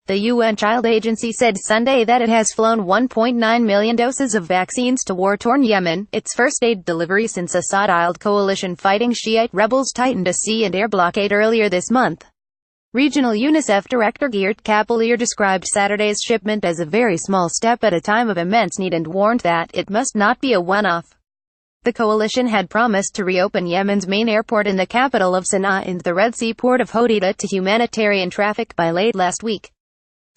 The UN Child Agency said Sunday that it has flown 1.9 million doses of vaccines to war-torn Yemen, its first aid delivery since a Saudiled coalition fighting Shiite rebels tightened a sea and air blockade earlier this month. Regional UNICEF Director Geert Cappelaere described Saturday's shipment as a very small step at a time of immense need and warned that it must not be a one-off. The coalition had promised to reopen Yemen's main airport in the capital of Sanaa and the Red Sea port of Hodeida to humanitarian traffic by late last week.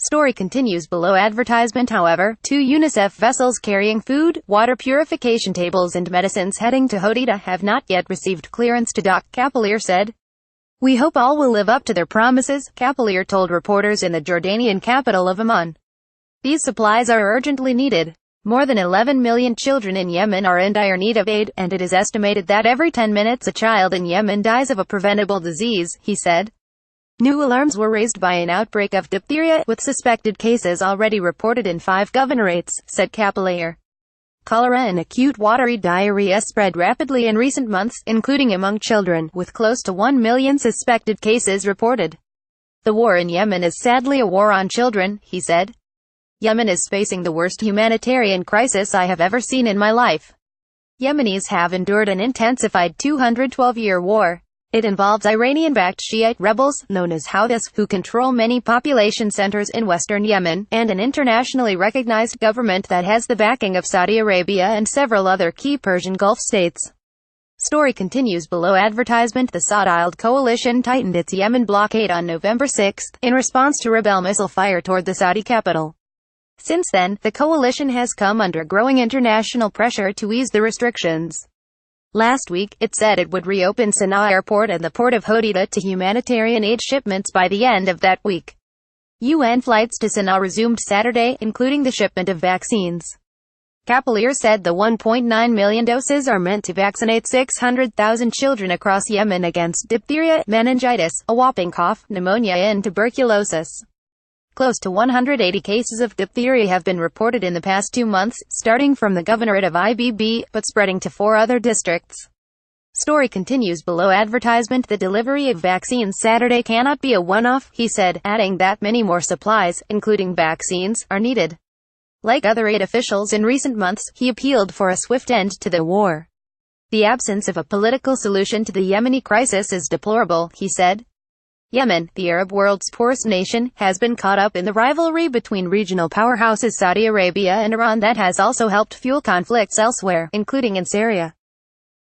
Story continues below. Advertisement. However, 2 UNICEF vessels carrying food, water purification tables and medicines heading to Hodeida have not yet received clearance to dock, Cappelaere said. "We hope all will live up to their promises," Cappelaere told reporters in the Jordanian capital of Amman. "These supplies are urgently needed. More than 11 million children in Yemen are in dire need of aid, and it is estimated that every 10 minutes a child in Yemen dies of a preventable disease," he said. New alarms were raised by an outbreak of diphtheria, with suspected cases already reported in 5 governorates, said Cappelaere. Cholera and acute watery diarrhea spread rapidly in recent months, including among children, with close to 1 million suspected cases reported. "The war in Yemen is sadly a war on children," he said. "Yemen is facing the worst humanitarian crisis I have ever seen in my life. Yemenis have endured an intensified 212-year war. It involves Iranian-backed Shiite rebels, known as Houthis, who control many population centers in western Yemen, and an internationally recognized government that has the backing of Saudi Arabia and several other key Persian Gulf states." Story continues below. Advertisement. The Saudiled coalition tightened its Yemen blockade on November 6, in response to rebel missile fire toward the Saudi capital. Since then, the coalition has come under growing international pressure to ease the restrictions. Last week, it said it would reopen Sanaa Airport and the port of Hodeida to humanitarian aid shipments by the end of that week. UN flights to Sanaa resumed Saturday, including the shipment of vaccines. Cappelaere said the 1.9 million doses are meant to vaccinate 600,000 children across Yemen against diphtheria, meningitis, a whooping cough, pneumonia and tuberculosis. Close to 180 cases of diphtheria have been reported in the past 2 months, starting from the governorate of Ibb, but spreading to 4 other districts. Story continues below. Advertisement. The delivery of vaccines Saturday cannot be a one-off, he said, adding that many more supplies, including vaccines, are needed. Like other aid officials in recent months, he appealed for a swift end to the war. "The absence of a political solution to the Yemeni crisis is deplorable," he said. Yemen, the Arab world's poorest nation, has been caught up in the rivalry between regional powerhouses Saudi Arabia and Iran that has also helped fuel conflicts elsewhere, including in Syria.